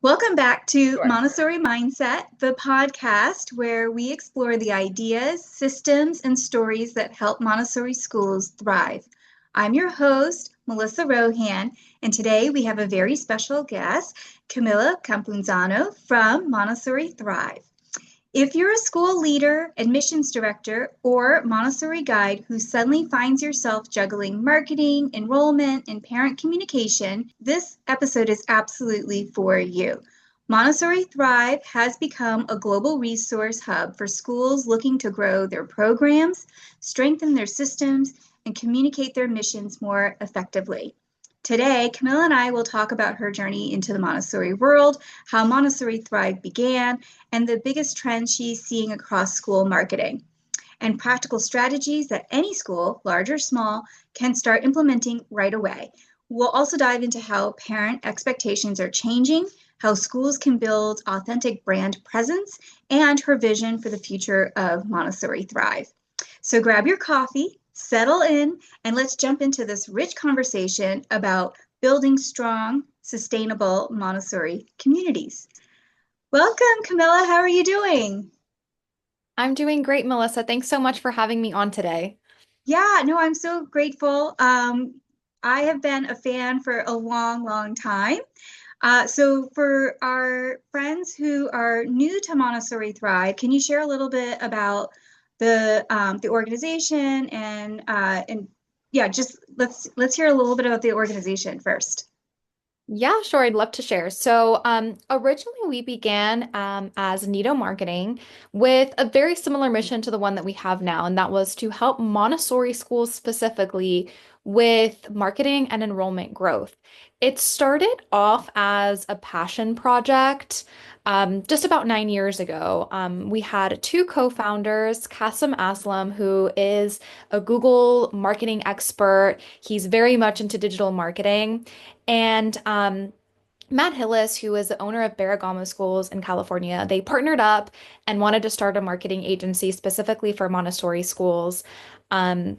Welcome back to Sure. Montessori Mindset, the podcast where we explore the ideas, systems, and stories that help Montessori schools thrive. I'm your host, Melissa Rohan, and today we have a very special guest, Camila Campuzano from Montessori Thrive. If you're a school leader, admissions director, or Montessori guide who suddenly finds yourself juggling marketing, enrollment, and parent communication, this episode is absolutely for you. Montessori Thrive has become a global resource hub for schools looking to grow their programs, strengthen their systems, and communicate their missions more effectively. Today, Camilla and I will talk about her journey into the Montessori world, how Montessori Thrive began, and the biggest trends she's seeing across school marketing, and practical strategies that any school, large or small, can start implementing right away. We'll also dive into how parent expectations are changing, how schools can build authentic brand presence, and her vision for the future of Montessori Thrive. So grab your coffee, settle in, and let's jump into this rich conversation about building strong, sustainable Montessori communities. Welcome, Camilla. How are you doing? I'm doing great, Melissa. Thanks so much for having me on today. Yeah, no, I'm so grateful. I have been a fan for a long, long time. So for our friends who are new to Montessori Thrive, can you share a little bit about the organization and yeah, just let's hear a little bit about the organization first. Yeah, sure. I'd love to share. Originally we began as Nido Marketing with a very similar mission to the one that we have now, and that was to help Montessori schools specifically with marketing and enrollment growth. It started off as a passion project just about 9 years ago. We had two co-founders, Kasim Aslam, who is a Google marketing expert. He's very much into digital marketing. And Matt Hillis, who is the owner of Barragamo Schools in California, they partnered up and wanted to start a marketing agency specifically for Montessori schools. Um,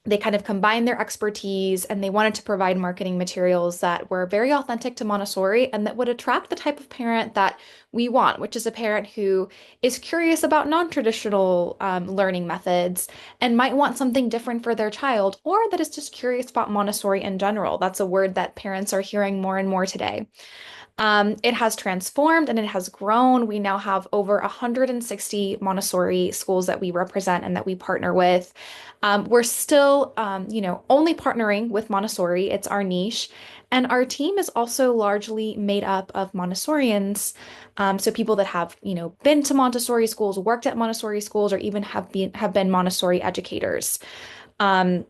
they kind of combined their expertise and they wanted to provide marketing materials that were very authentic to Montessori and that would attract the type of parent that we want, which is a parent who is curious about non-traditional learning methods and might want something different for their child, or that is just curious about Montessori in general. That's a word that parents are hearing more and more today. It has transformed and it has grown. We now have over 160 Montessori schools that we represent and that we partner with. We're still, only partnering with Montessori. It's our niche. And our team is also largely made up of Montessorians. So people that have, been to Montessori schools, worked at Montessori schools, or even have been Montessori educators. Um,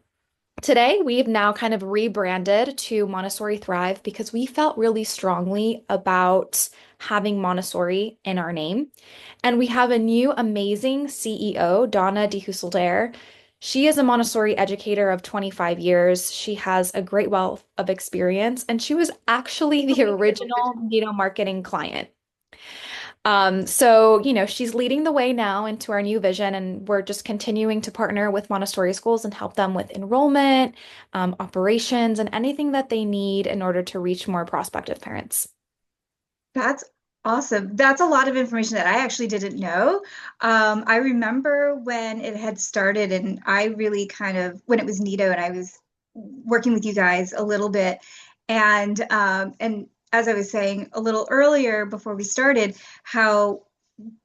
Today, we've now kind of rebranded to Montessori Thrive because we felt really strongly about having Montessori in our name. And we have a new amazing CEO, Donna DeHusselder. She is a Montessori educator of 25 years. She has a great wealth of experience, and she was actually the original Nido marketing client. She's leading the way now into our new vision, and we're just continuing to partner with Montessori schools and help them with enrollment, operations, and anything that they need in order to reach more prospective parents. That's awesome. That's a lot of information that I actually didn't know. I remember when it had started, and I really kind of, when it was Nido, and I was working with you guys a little bit. And as I was saying a little earlier before we started, how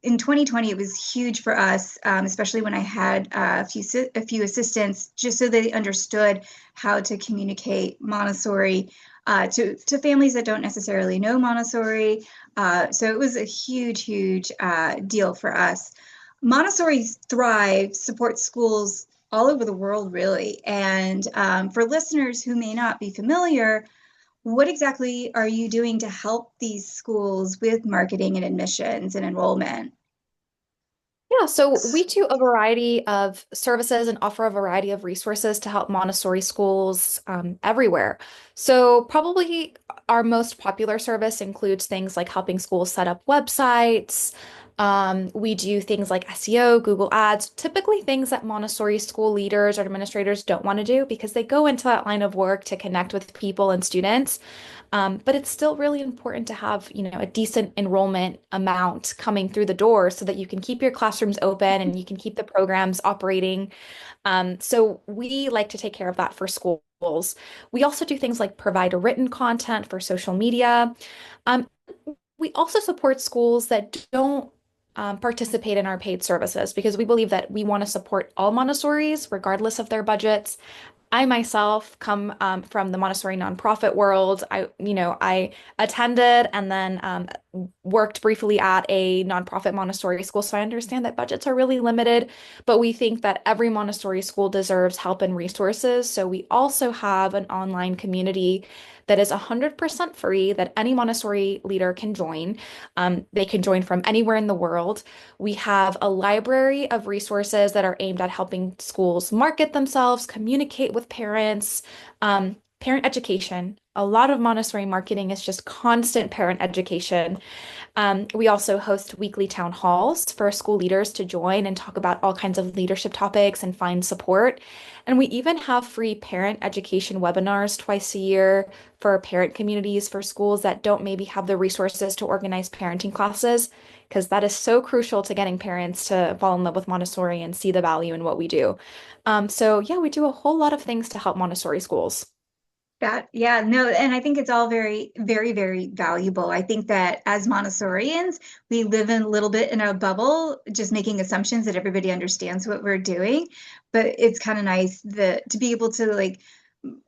in 2020 it was huge for us, especially when I had a few assistants, just so they understood how to communicate Montessori to families that don't necessarily know Montessori. So it was a huge, huge deal for us. Montessori Thrive supports schools all over the world, really. And for listeners who may not be familiar, what exactly are you doing to help these schools with marketing and admissions and enrollment? Yeah, so we do a variety of services and offer a variety of resources to help Montessori schools everywhere. So, probably our most popular service includes things like helping schools set up websites. We do things like SEO, Google Ads, typically things that Montessori school leaders or administrators don't want to do because they go into that line of work to connect with people and students. But it's still really important to have, a decent enrollment amount coming through the door so that you can keep your classrooms open and you can keep the programs operating. So we like to take care of that for schools. We also do things like provide written content for social media. Um, we also support schools that don't participate in our paid services because we believe that we want to support all Montessoris, regardless of their budgets. I myself come from the Montessori nonprofit world. I attended and then worked briefly at a nonprofit Montessori school. So I understand that budgets are really limited, but we think that every Montessori school deserves help and resources. So we also have an online community that is 100% free that any Montessori leader can join. They can join from anywhere in the world. We have a library of resources that are aimed at helping schools market themselves, communicate with parents, parent education. A lot of Montessori marketing is just constant parent education. We also host weekly town halls for school leaders to join and talk about all kinds of leadership topics and find support. And we even have free parent education webinars twice a year for parent communities for schools that don't maybe have the resources to organize parenting classes, because that is so crucial to getting parents to fall in love with Montessori and see the value in what we do. So yeah, we do a whole lot of things to help Montessori schools. Yeah, no, and I think it's all very, very, very valuable. I think that as Montessorians, we live in a little bit in a bubble, just making assumptions that everybody understands what we're doing. But it's kind of nice to be able to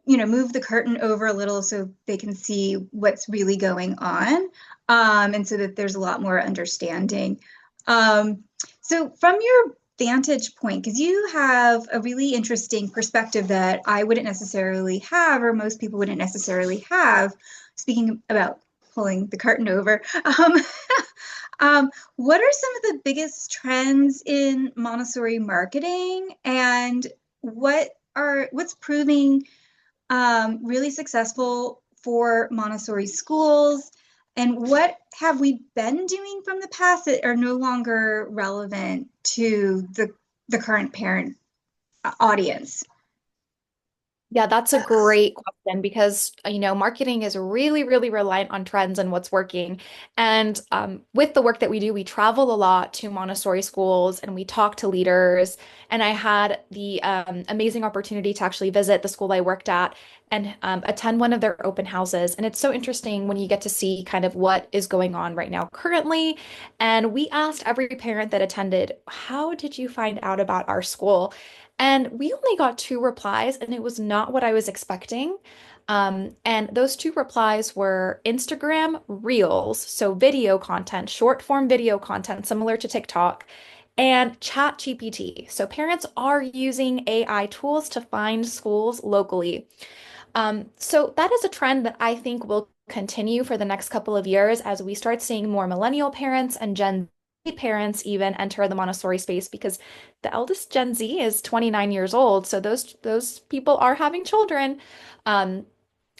move the curtain over a little so they can see what's really going on, and so that there's a lot more understanding. So from your vantage point, because you have a really interesting perspective that I wouldn't necessarily have, or most people wouldn't necessarily have, speaking about pulling the curtain over. What are some of the biggest trends in Montessori marketing, and what's proving really successful for Montessori schools? And what have we been doing from the past that are no longer relevant to the current parent audience? Yeah, that's a great question because, marketing is really, really reliant on trends and what's working. And with the work that we do, we travel a lot to Montessori schools and we talk to leaders. And I had the amazing opportunity to actually visit the school I worked at and attend one of their open houses. And it's so interesting when you get to see kind of what is going on right now currently. And we asked every parent that attended, how did you find out about our school? And we only got two replies, and it was not what I was expecting. And those two replies were Instagram Reels, so video content, short form video content, similar to TikTok, and Chat GPT. So parents are using AI tools to find schools locally. So that is a trend that I think will continue for the next couple of years as we start seeing more millennial parents and Gen Z parents even enter the Montessori space because the eldest Gen Z is 29 years old. So those people are having children. Um,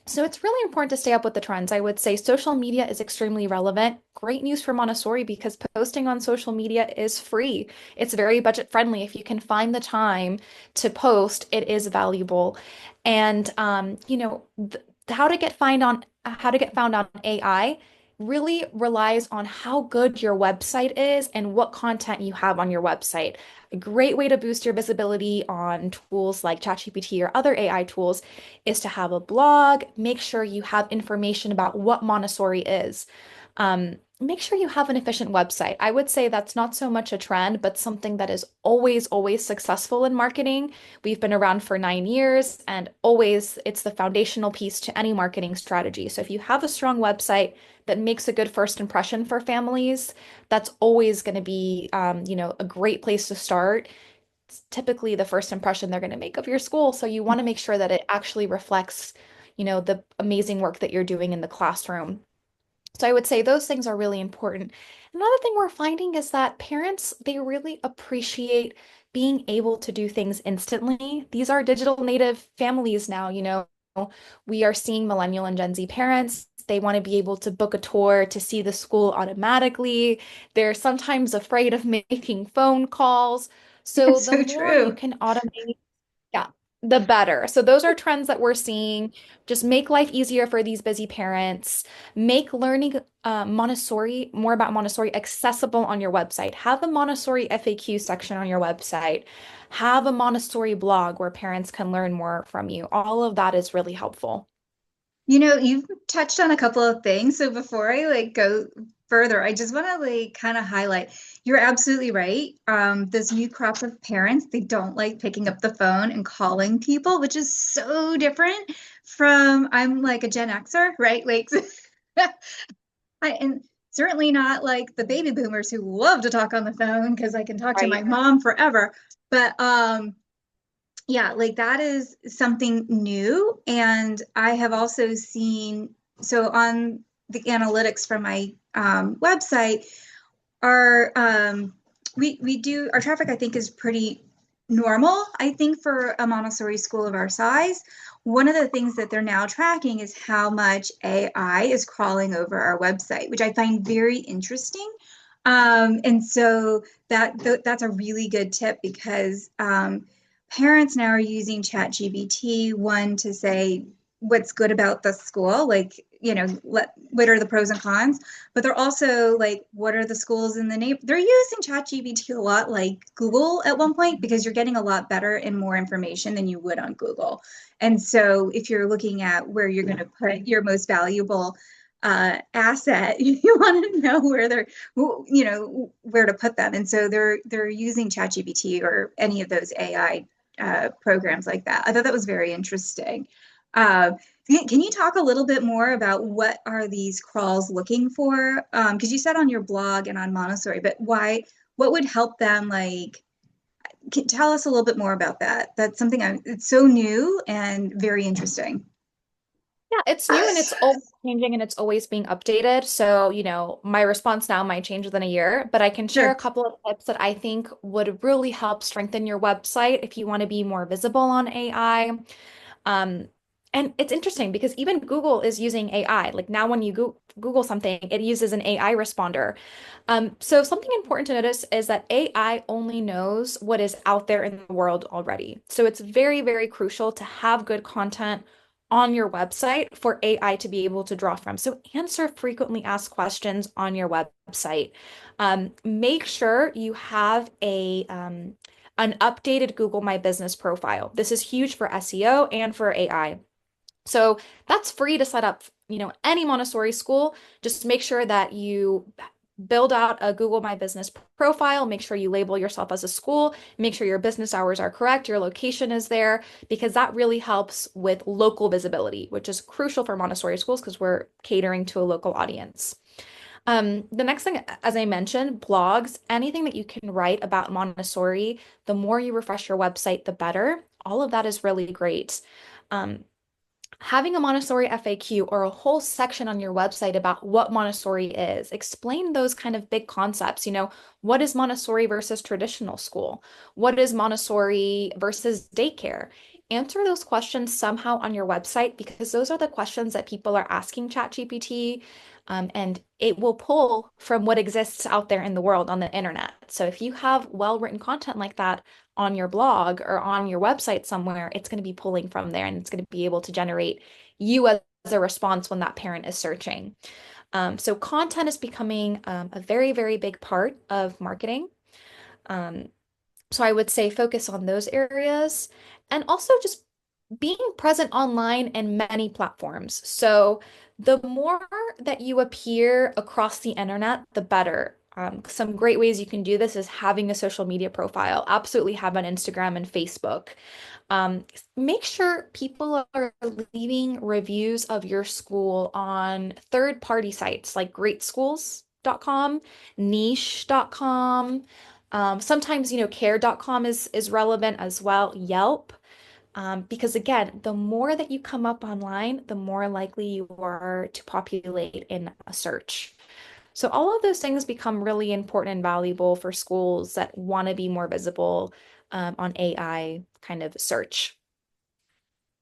so it's really important to stay up with the trends. I would say social media is extremely relevant. Great news for Montessori because posting on social media is free. It's very budget friendly. If you can find the time to post, it is valuable. And how to get found on AI really relies on how good your website is and what content you have on your website. A great way to boost your visibility on tools like ChatGPT or other AI tools is to have a blog. Make sure you have information about what Montessori is. Make sure you have an efficient website. I would say that's not so much a trend, but something that is always, always successful in marketing. We've been around for 9 years, and always it's the foundational piece to any marketing strategy. So if you have a strong website that makes a good first impression for families, that's always going to be, a great place to start. It's typically the first impression they're going to make of your school. So you want to make sure that it actually reflects, the amazing work that you're doing in the classroom. So I would say those things are really important. Another thing we're finding is that parents, they really appreciate being able to do things instantly. These are digital native families now, We are seeing millennial and Gen Z parents. They want to be able to book a tour to see the school automatically. They're sometimes afraid of making phone calls. So It's the so more you true. can automate, yeah. the better. So those are trends that we're seeing. Just make life easier for these busy parents. Make learning Montessori, more about Montessori, accessible on your website. Have a Montessori FAQ section on your website. Have a Montessori blog where parents can learn more from you. All of that is really helpful. You've touched on a couple of things. So before I go further, I just want to kind of highlight, you're absolutely right. This new crop of parents, they don't like picking up the phone and calling people, which is so different from I'm like a Gen Xer, right? And certainly not like the baby boomers who love to talk on the phone because I can talk to Right. my mom forever. But yeah, like that is something new. And I have also seen, so on the analytics from my website, our we do our traffic, I think, is pretty normal, I think, for a Montessori school of our size. One of the things that they're now tracking is how much AI is crawling over our website, which I find very interesting. And so that's a really good tip because parents now are using ChatGPT, one to say what's good about the school, like, what are the pros and cons, but they're also like, what are the schools in the neighborhood? They're using ChatGPT a lot like Google at one point because you're getting a lot better and more information than you would on Google. And so if you're looking at where you're going to put your most valuable asset, you want to know where to put them. And so they're using ChatGPT or any of those AI programs like that. I thought that was very interesting. Uh, can you talk a little bit more about what are these crawls looking for? Because you said on your blog and on Montessori, but why? What would help them? Tell us a little bit more about that. That's something it's so new and very interesting. Yeah, it's new and it's always changing and it's always being updated. So, my response now might change within a year, but I can share a Sure. couple of tips that I think would really help strengthen your website if you want to be more visible on AI. Um, and it's interesting because even Google is using AI. Like now, when you Google something, it uses an AI responder. So something important to notice is that AI only knows what is out there in the world already. So it's very, very crucial to have good content on your website for AI to be able to draw from. So answer frequently asked questions on your website. Make sure you have an updated Google My Business profile. This is huge for SEO and for AI. So that's free to set up, any Montessori school. Just make sure that you build out a Google My Business profile, make sure you label yourself as a school, make sure your business hours are correct, your location is there, because that really helps with local visibility, which is crucial for Montessori schools because we're catering to a local audience. The next thing, as I mentioned, blogs, anything that you can write about Montessori, the more you refresh your website, the better. All of that is really great. Um, Having a Montessori FAQ or a whole section on your website about what Montessori is, explain those kind of big concepts. What is Montessori versus traditional school? What is Montessori versus daycare? Answer those questions somehow on your website because those are the questions that people are asking ChatGPT, and it will pull from what exists out there in the world on the internet. So if you have well-written content like that, on your blog or on your website somewhere, it's going to be pulling from there and it's going to be able to generate you as a response when that parent is searching. So content is becoming a very, very big part of marketing. Um, so I would say focus on those areas and also just being present online in many platforms. So the more that you appear across the internet, the better. Some great ways you can do this is having a social media profile. Absolutely have on Instagram and Facebook. Make sure people are leaving reviews of your school on third-party sites like greatschools.com, niche.com. Sometimes, care.com is relevant as well, Yelp. Because again, the more that you come up online, the more likely you are to populate in a search. So all of those things become really important and valuable for schools that want to be more visible on AI kind of search.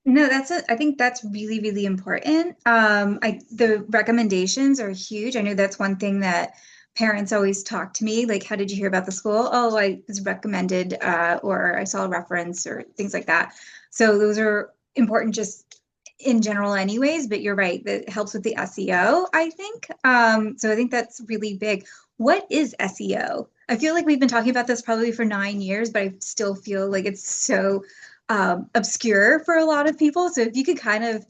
No, I think that's really, really important. The recommendations are huge. I know that's one thing that parents always talk to me like, how did you hear about the school? Oh, I was recommended, or I saw a reference or things like that. So those are important just in general anyways, but you're right, that helps with the SEO, I think. So I think that's really big. What is SEO? I feel like we've been talking about this probably for 9 years, but I still feel like it's so obscure for a lot of people. So if you could kind of,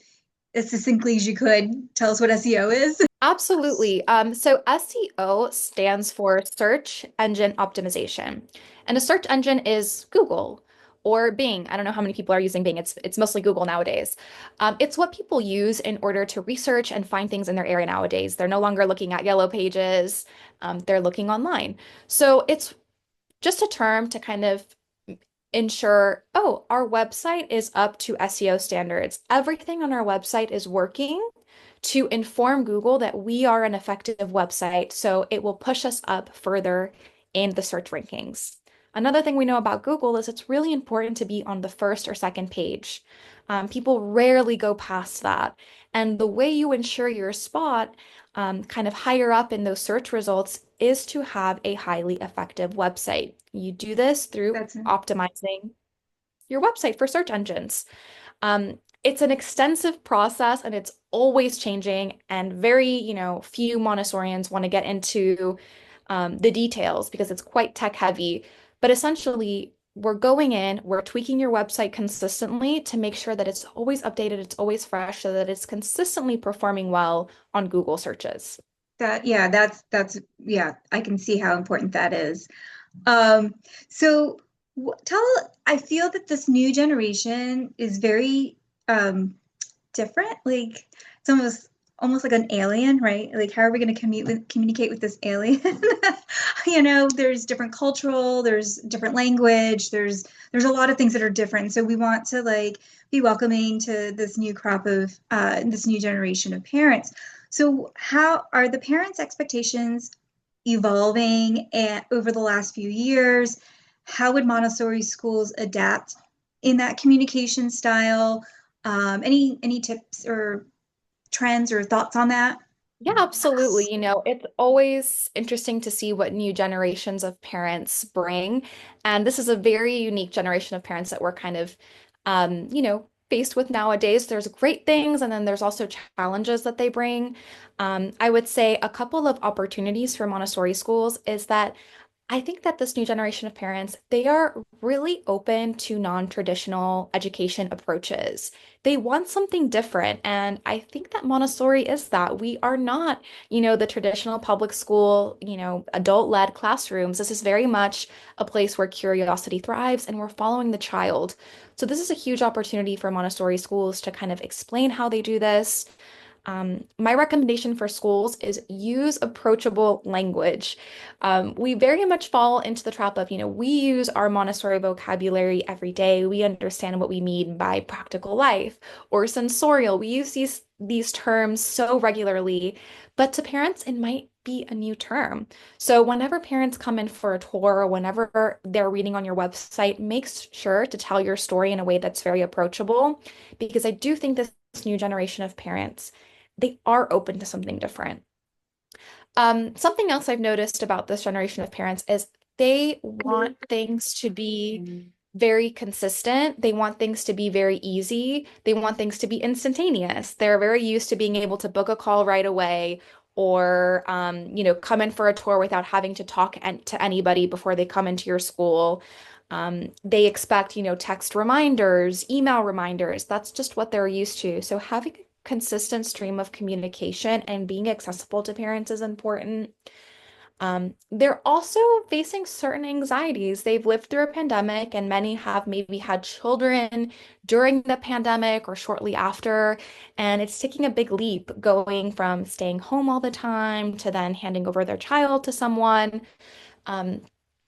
as succinctly as you could, tell us what SEO is. Absolutely. So SEO stands for search engine optimization. And a search engine is Google or Bing. I don't know how many people are using Bing. It's mostly Google nowadays. It's what people use in order to research and find things in their area nowadays. They're no longer looking at yellow pages. They're looking online. So it's just a term to kind of ensure, oh, our website is up to SEO standards. Everything on our website is working to inform Google that we are an effective website, so it will push us up further in the search rankings. Another thing we know about Google is it's really important to be on the first or second page. People rarely go past that. And the way you ensure your spot kind of higher up in those search results is to have a highly effective website. You do this through That's optimizing your website for search engines. It's an extensive process and it's always changing, and very, few Montessorians want to get into the details because it's quite tech heavy. But essentially, we're going in, we're tweaking your website consistently to make sure that it's always updated, it's always fresh, so that it's consistently performing well on Google searches. that, yeah, that's yeah, I can see how important that is. Um, so tell, I feel that this new generation is very different. Like it's almost like an alien, right? Like how are we going to communicate with this alien? There's different cultural, there's different language, there's a lot of things that are different. So we want to like be welcoming to this new crop of this new generation of parents. So how are the parents' expectations evolving over the last few years? How would Montessori schools adapt in that communication style? Any tips or trends or thoughts on that? Yeah, absolutely. It's always interesting to see what new generations of parents bring. And this is a very unique generation of parents that we're kind of, faced with nowadays. There's great things, and then there's also challenges that they bring. I would say a couple of opportunities for Montessori schools is that I think that this new generation of parents, they are really open to non-traditional education approaches. They want something different. And I think that Montessori is that. We are not, the traditional public school, adult-led classrooms. This is very much a place where curiosity thrives and we're following the child. So this is a huge opportunity for Montessori schools to kind of explain how they do this. My recommendation for schools is use approachable language. We very much fall into the trap of, we use our Montessori vocabulary every day. We understand what we mean by practical life or sensorial. We use these terms so regularly, but to parents, it might be a new term. So whenever parents come in for a tour or whenever they're reading on your website, make sure to tell your story in a way that's very approachable, because I do think this new generation of parents, they are open to something different. Something else I've noticed about this generation of parents is they want things to be very consistent. They want things to be very easy. They want things to be instantaneous. They're very used to being able to book a call right away or, come in for a tour without having to talk to anybody before they come into your school. They expect, text reminders, email reminders. That's just what they're used to. So having a consistent stream of communication and being accessible to parents is important. They're also facing certain anxieties. They've lived through a pandemic, and many have maybe had children during the pandemic or shortly after. And it's taking a big leap going from staying home all the time to then handing over their child to someone. Um,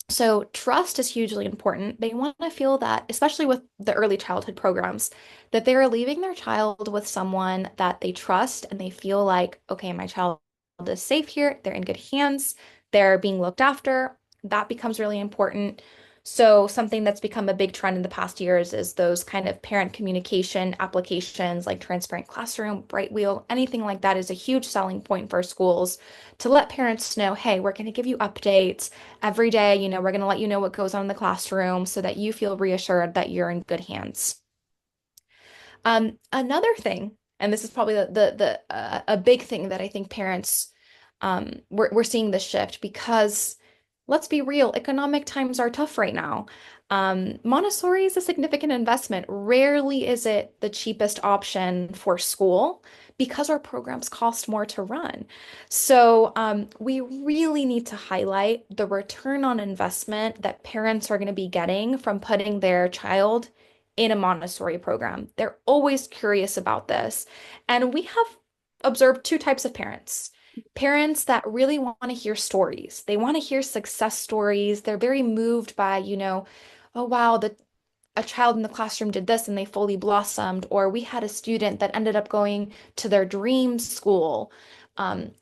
so trust is hugely important. They want to feel that, especially with the early childhood programs, that they're leaving their child with someone that they trust and they feel like, okay, my child is safe here. They're in good hands. They're being looked after. That becomes really important. So something that's become a big trend in the past years is those kind of parent communication applications like Transparent Classroom, Bright Wheel, anything like that is a huge selling point for schools to let parents know, hey, we're going to give you updates every day. We're going to let you know what goes on in the classroom so that you feel reassured that you're in good hands. Another thing, and this is probably a big thing that I think parents we're seeing this shift because let's be real, economic times are tough right now. Montessori is a significant investment. Rarely is it the cheapest option for school because our programs cost more to run. So we really need to highlight the return on investment that parents are going to be getting from putting their child in a Montessori program. They're always curious about this. And we have observed two types of parents. Parents that really want to hear stories. They want to hear success stories. They're very moved by, oh wow, a child in the classroom did this and they fully blossomed, or we had a student that ended up going to their dream school. Um,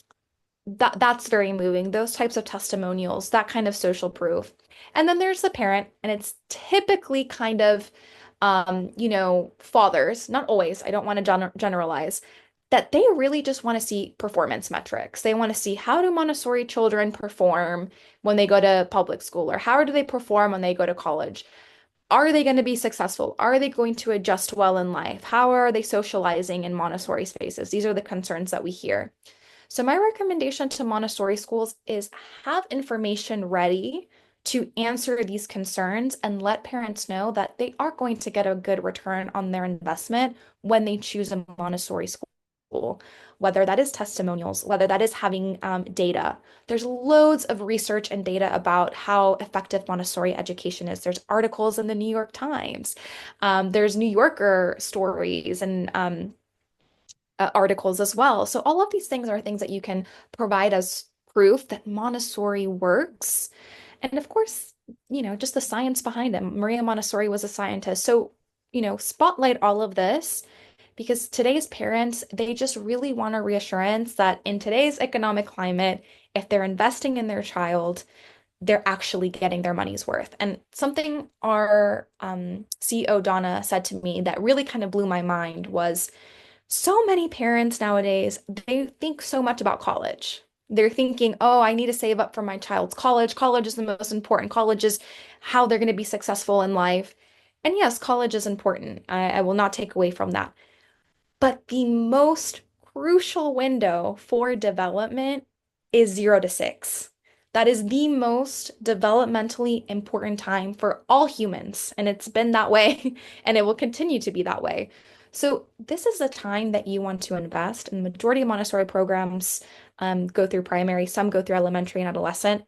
that's very moving. Those types of testimonials, that kind of social proof. And then there's the parent, and it's typically kind of fathers, not always, I don't want to generalize, that they really just want to see performance metrics. They want to see how do Montessori children perform when they go to public school, or how do they perform when they go to college? Are they going to be successful? Are they going to adjust well in life? How are they socializing in Montessori spaces? These are the concerns that we hear. So my recommendation to Montessori schools is have information ready to answer these concerns and let parents know that they are going to get a good return on their investment when they choose a Montessori school, whether that is testimonials, whether that is having data. There's loads of research and data about how effective Montessori education is. There's articles in the New York Times. There's New Yorker stories and articles as well. So all of these things are things that you can provide as proof that Montessori works. And of course, just the science behind it. Maria Montessori was a scientist. So, spotlight all of this because today's parents, they just really want a reassurance that in today's economic climate, if they're investing in their child, they're actually getting their money's worth. And something our CEO Donna said to me that really kind of blew my mind was so many parents nowadays, they think so much about college. They're thinking, oh, I need to save up for my child's college. College is the most important. College is how they're going to be successful in life. And yes, college is important. I will not take away from that. But the most crucial window for development is 0 to 6. That is the most developmentally important time for all humans. And it's been that way, and it will continue to be that way. So, this is the time that you want to invest. And the majority of Montessori programs go through primary, some go through elementary and adolescent.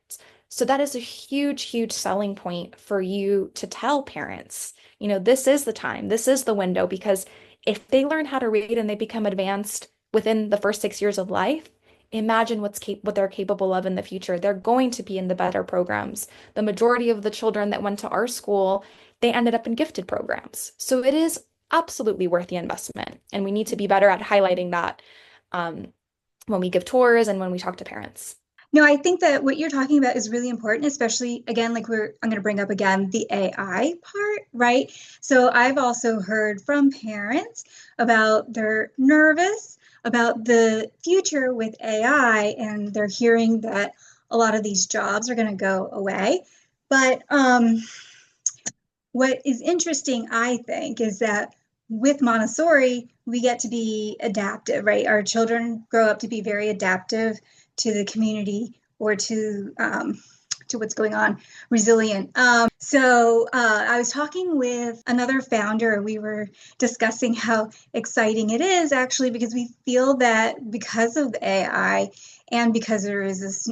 So, that is a huge, huge selling point for you to tell parents, this is the time, this is the window, because if they learn how to read and they become advanced within the first 6 years of life, imagine what they're capable of in the future. They're going to be in the better programs. The majority of the children that went to our school, they ended up in gifted programs. So it is absolutely worth the investment. And we need to be better at highlighting that when we give tours and when we talk to parents. No, I think that what you're talking about is really important, especially again, I'm going to bring up again the AI part, right? So I've also heard from parents about they're nervous about the future with AI, and they're hearing that a lot of these jobs are going to go away. But what is interesting, I think, is that with Montessori, we get to be adaptive, right? Our children grow up to be very adaptive to the community or to what's going on, resilient. So I was talking with another founder. We were discussing how exciting it is actually because we feel that because of the AI and because there is this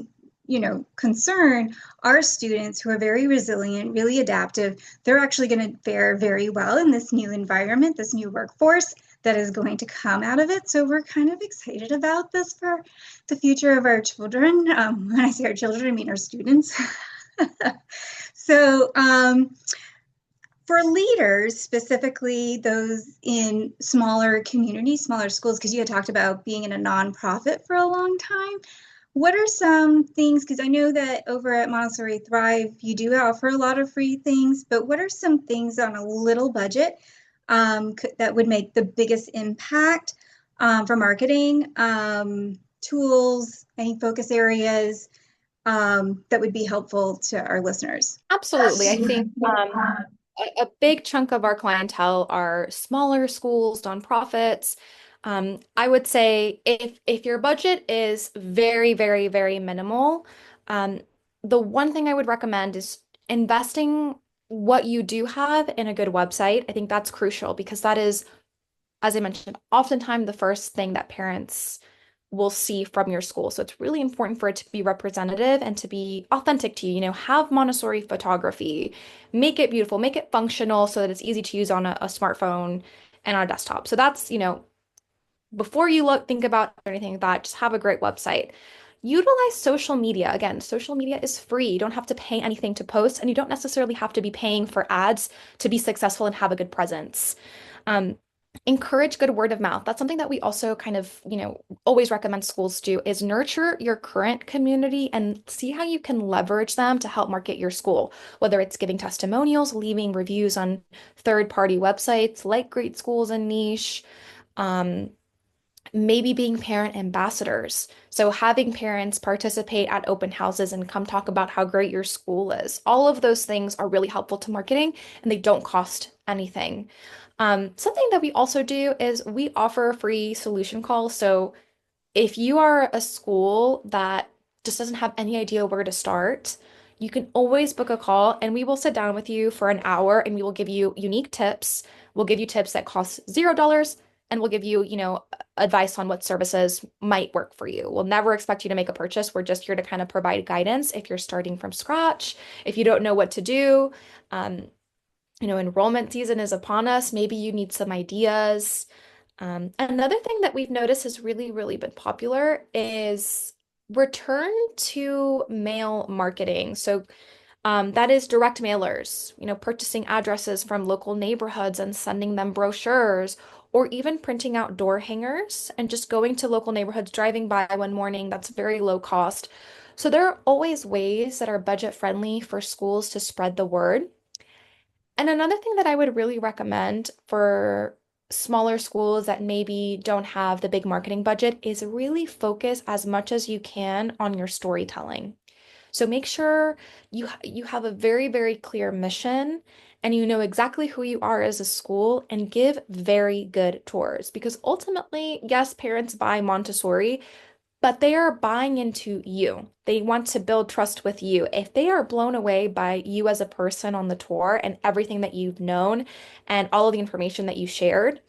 concern, our students who are very resilient, really adaptive, they're actually going to fare very well in this new environment, this new workforce that is going to come out of it. So we're kind of excited about this for the future of our children. When I say our children, I mean our students. So for leaders, specifically those in smaller communities, smaller schools, because you had talked about being in a nonprofit for a long time, what are some things, because I know that over at Montessori Thrive, you do offer a lot of free things, but what are some things on a little budget that would make the biggest impact for marketing, tools, any focus areas that would be helpful to our listeners? Absolutely. I think a big chunk of our clientele are smaller schools, nonprofits. I would say if your budget is very, very, very minimal, um, the one thing I would recommend is investing what you do have in a good website. I think that's crucial because that is, as I mentioned, oftentimes the first thing that parents will see from your school. So it's really important for it to be representative and to be authentic to you. You know, have Montessori photography, make it beautiful, make it functional so that it's easy to use on a smartphone and on a desktop. So that's, before you think about anything like that, just have a great website. Utilize social media. Again, social media is free. You don't have to pay anything to post, and you don't necessarily have to be paying for ads to be successful and have a good presence. Um, Encourage good word of mouth. That's something that we also kind of, always recommend schools do is nurture your current community and see how you can leverage them to help market your school, whether it's giving testimonials, leaving reviews on third-party websites like Great Schools and Niche. Um, Maybe being parent ambassadors. So having parents participate at open houses and come talk about how great your school is. All of those things are really helpful to marketing and they don't cost anything. Something that we also do is we offer free solution calls. So if you are a school that just doesn't have any idea where to start, you can always book a call and we will sit down with you for an hour and we will give you unique tips. We'll give you tips that cost $0 and we'll give you, advice on what services might work for you. We'll never expect you to make a purchase. We're just here to kind of provide guidance if you're starting from scratch, if you don't know what to do. Enrollment season is upon us. Maybe you need some ideas. Another thing that we've noticed has really, really been popular is return to mail marketing. So that is direct mailers, purchasing addresses from local neighborhoods and sending them brochures, or even printing out door hangers and just going to local neighborhoods, driving by one morning. That's very low cost. So there are always ways that are budget friendly for schools to spread the word. And another thing that I would really recommend for smaller schools that maybe don't have the big marketing budget is really focus as much as you can on your storytelling. So make sure you have a very, very clear mission and you know exactly who you are as a school and give very good tours because ultimately, yes, parents buy Montessori, but they are buying into you. They want to build trust with you. If they are blown away by you as a person on the tour and everything that you've known and all of the information that you shared,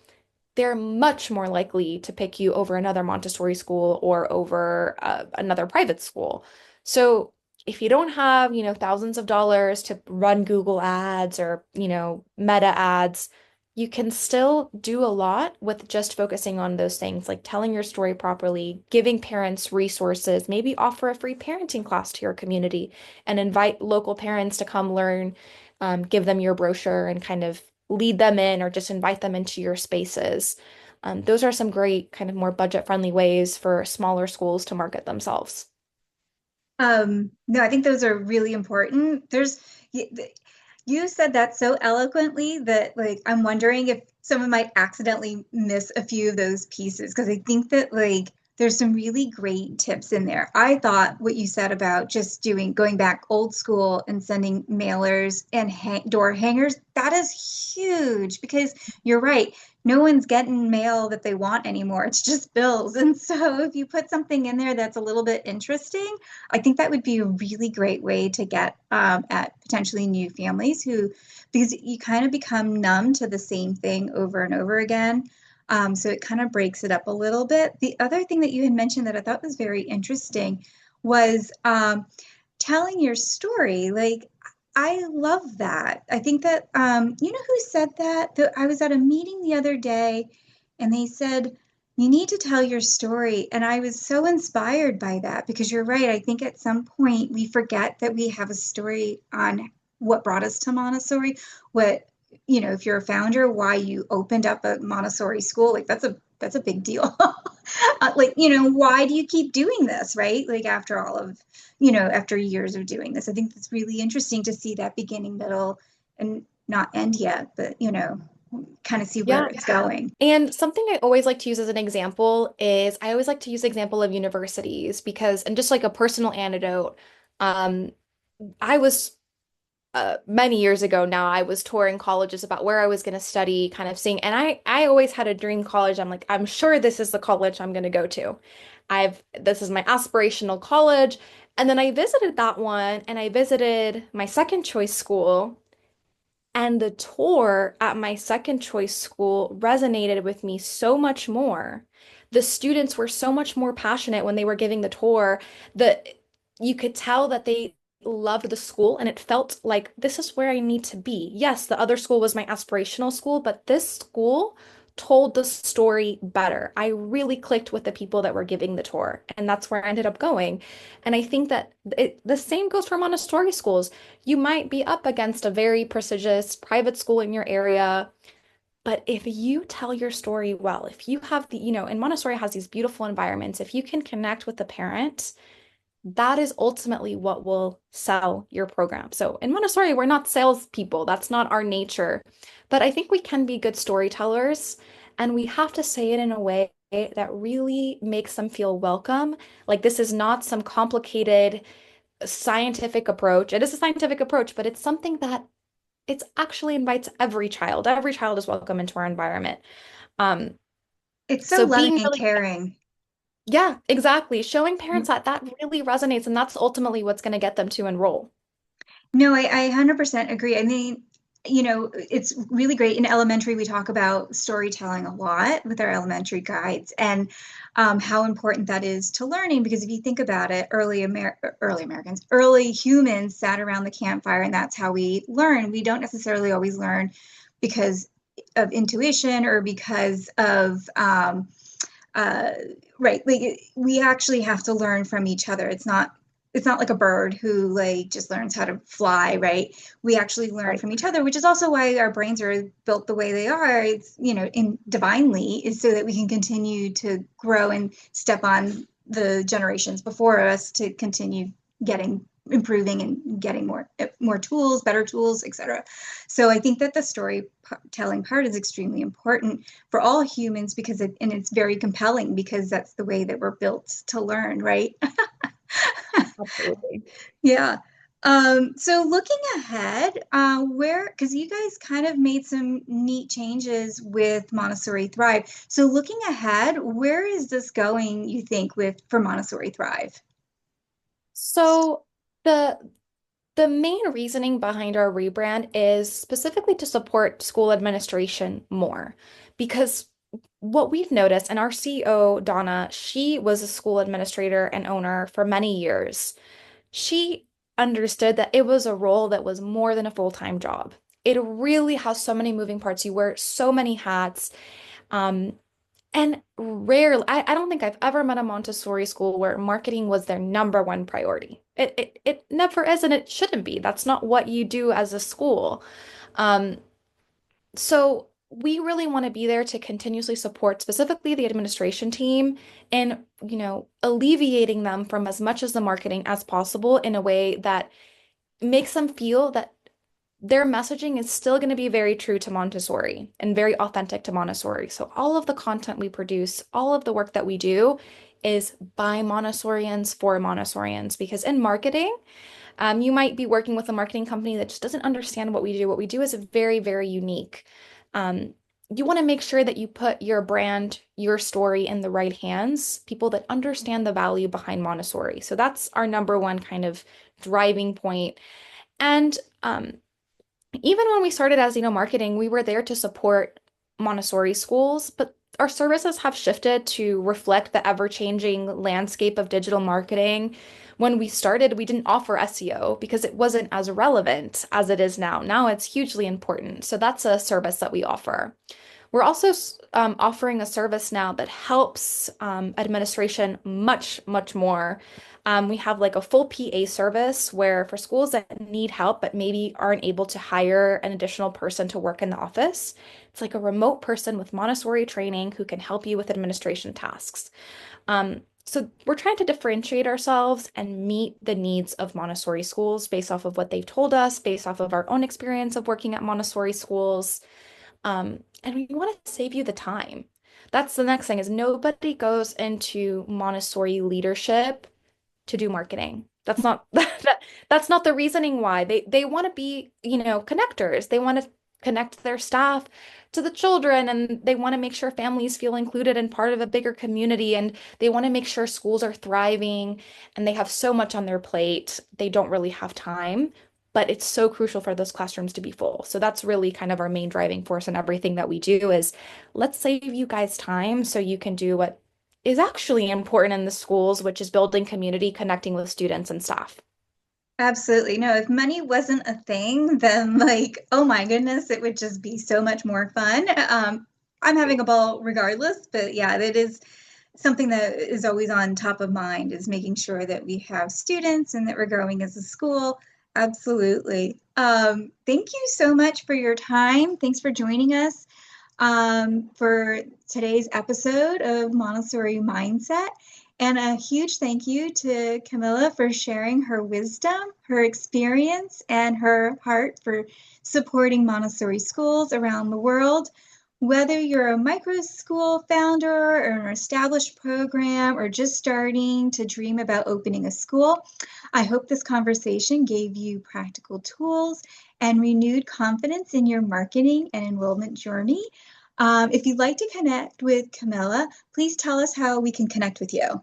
they're much more likely to pick you over another Montessori school or over another private school. So if you don't have, thousands of dollars to run Google ads or, Meta ads, you can still do a lot with just focusing on those things, like telling your story properly, giving parents resources, maybe offer a free parenting class to your community and invite local parents to come learn, give them your brochure and kind of lead them in or just invite them into your spaces. Those are some great kind of more budget-friendly ways for smaller schools to market themselves. No, I think those are really important. You said that so eloquently that like I'm wondering if someone might accidentally miss a few of those pieces because I think that like there's some really great tips in there. I thought what you said about just going back old school and sending mailers and door hangers, that is huge because you're right. No one's getting mail that they want anymore. It's just bills. And so if you put something in there that's a little bit interesting, I think that would be a really great way to get at potentially new families because you kind of become numb to the same thing over and over again. So it kind of breaks it up a little bit. The other thing that you had mentioned that I thought was very interesting was telling your story. Like, I love that. I think that, you know who said that? I was at a meeting the other day and they said, you need to tell your story. And I was so inspired by that because you're right. I think at some point we forget that we have a story on what brought us to Montessori, if you're a founder, why you opened up a Montessori school, like that's a that's a big deal. Like, why do you keep doing this, right? Like after all of, after years of doing this, I think that's really interesting to see that beginning, middle, and not end yet, but, kind of see where Yeah. it's going. And something I always like to use as an example is I always like to use the example of universities because, and just like a personal anecdote, um, I was many years ago now, I was touring colleges about where I was going to study, kind of seeing, and I always had a dream college. I'm like, I'm sure this is the college I'm going to go to. This is my aspirational college. And then I visited that one and I visited my second choice school. And the tour at my second choice school resonated with me so much more. The students were so much more passionate when they were giving the tour that you could tell that they loved the school and it felt like this is where I need to be. Yes, the other school was my aspirational school, but this school told the story better. I really clicked with the people that were giving the tour, and that's where I ended up going. And I think that the same goes for Montessori schools. You might be up against a very prestigious private school in your area, but if you tell your story well, if you have and Montessori has these beautiful environments, if you can connect with the parent, that is ultimately what will sell your program. So in Montessori, we're not salespeople. That's not our nature. But I think we can be good storytellers, and we have to say it in a way that really makes them feel welcome. Like this is not some complicated scientific approach. It is a scientific approach, but it's something that it's actually invites every child. Every child is welcome into our environment. Um, It's so so loving being and really, caring. yeah, exactly. Showing parents that that really resonates, and that's ultimately what's going to get them to enroll. No, I 100% agree. I mean, it's really great. In elementary, we talk about storytelling a lot with our elementary guides and how important that is to learning. Because if you think about it, early Americans, early humans sat around the campfire, and that's how we learn. We don't necessarily always learn because of intuition or because of uh, right. Like we actually have to learn from each other. It's not like a bird who like just learns how to fly, right? We actually learn Right. from each other, which is also why our brains are built the way they are. It's, in divinely is so that we can continue to grow and step on the generations before us to continue getting improving and getting more tools, better tools, etc. So I think that the storytelling part is extremely important for all humans because and it's very compelling because that's the way that we're built to learn, right? Absolutely. Yeah. So looking ahead, because you guys kind of made some neat changes with Montessori Thrive. So looking ahead, where is this going, you think, for Montessori Thrive? So the the main reasoning behind our rebrand is specifically to support school administration more. Because what we've noticed, and our CEO, Donna, she was a school administrator and owner for many years. She understood that it was a role that was more than a full-time job. It really has so many moving parts. You wear so many hats. Um, and rarely, I don't think I've ever met a Montessori school where marketing was their number one priority. It never is, and it shouldn't be. That's not what you do as a school. Um, so we really want to be there to continuously support specifically the administration team and, alleviating them from as much as the marketing as possible in a way that makes them feel that their messaging is still going to be very true to Montessori and very authentic to Montessori. So all of the content we produce, all of the work that we do is by Montessorians for Montessorians. Because in marketing, you might be working with a marketing company that just doesn't understand what we do. What we do is very, very unique. Um, you want to make sure that you put your brand, your story in the right hands, people that understand the value behind Montessori. So that's our number one kind of driving point. And even when we started as, marketing, we were there to support Montessori schools, but our services have shifted to reflect the ever-changing landscape of digital marketing. When we started, we didn't offer SEO because it wasn't as relevant as it is now. Now it's hugely important. So that's a service that we offer. We're also offering a service now that helps administration much, much more. We have like a full PA service where for schools that need help but maybe aren't able to hire an additional person to work in the office, it's like a remote person with Montessori training who can help you with administration tasks. So we're trying to differentiate ourselves and meet the needs of Montessori schools based off of what they've told us, based off of our own experience of working at Montessori schools. And we want to save you the time. That's the next thing is nobody goes into Montessori leadership to do marketing. That's not that's not the reasoning why. They want to be, connectors. They want to connect their staff to the children and they want to make sure families feel included and part of a bigger community and they want to make sure schools are thriving and they have so much on their plate. They don't really have time, but it's so crucial for those classrooms to be full. So that's really kind of our main driving force in everything that we do is let's save you guys time so you can do what is actually important in the schools, which is building community, connecting with students and staff. Absolutely. No, if money wasn't a thing, then like, oh my goodness, it would just be so much more fun. I'm having a ball regardless, but yeah, that is something that is always on top of mind is making sure that we have students and that we're growing as a school. Absolutely. Thank you so much for your time. Thanks for joining us for today's episode of Montessori Mindset. And a huge thank you to Camila for sharing her wisdom, her experience, and her heart for supporting Montessori schools around the world. Whether you're a micro school founder or an established program or just starting to dream about opening a school, I hope this conversation gave you practical tools and renewed confidence in your marketing and enrollment journey. If you'd like to connect with Camila, please tell us how we can connect with you.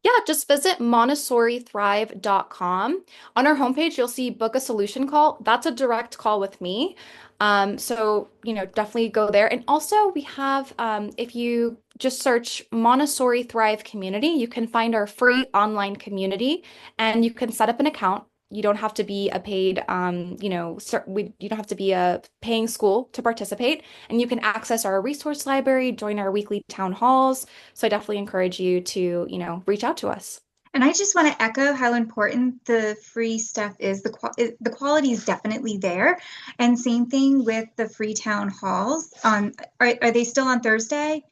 Yeah, just visit montessorithrive.com. On our homepage, you'll see book a solution call. That's a direct call with me. Definitely go there. And also we have, if you just search Montessori Thrive community, you can find our free online community and you can set up an account. You don't have to be a paid, you don't have to be a paying school to participate, and you can access our resource library, join our weekly town halls. So I definitely encourage you to, reach out to us. And I just want to echo how important the free stuff is. The quality is definitely there. And same thing with the free town halls. Are they still on Thursday?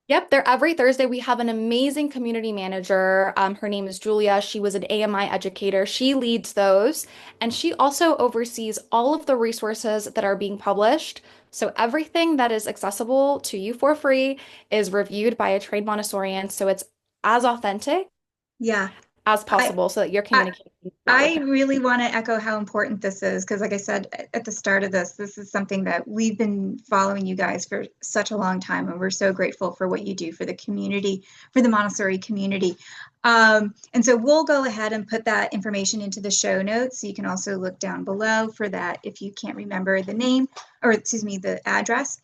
Yep, they're every Thursday. We have an amazing community manager. Her name is Julia. She was an AMI educator. She leads those, and she also oversees all of the resources that are being published. So everything that is accessible to you for free is reviewed by a trained Montessorian, so it's as authentic Yeah. as I, possible so that you're I, communicating well with I them. really want to echo how important this is because, like I said at the start of this is something that we've been following you guys for such a long time, and we're so grateful for what you do for the community, for the Montessori community. And so we'll go ahead and put that information into the show notes. So you can also look down below for that if you can't remember the name or, excuse me, the address.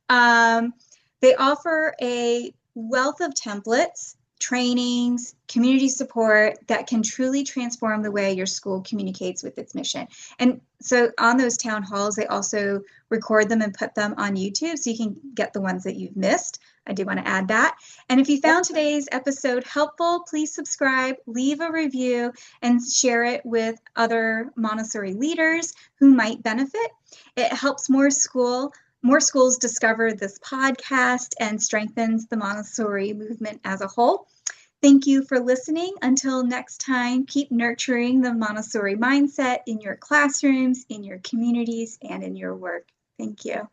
Um, they offer a wealth of templates, trainings, community support that can truly transform the way your school communicates with its mission. And so on those town halls, they also record them and put them on YouTube so you can get the ones that you've missed. I do want to add that. And if you found today's episode helpful, please subscribe, leave a review, and share it with other Montessori leaders who might benefit. It helps more schools discover this podcast and strengthens the Montessori movement as a whole. Thank you for listening. Until next time, keep nurturing the Montessori mindset in your classrooms, in your communities, and in your work. Thank you.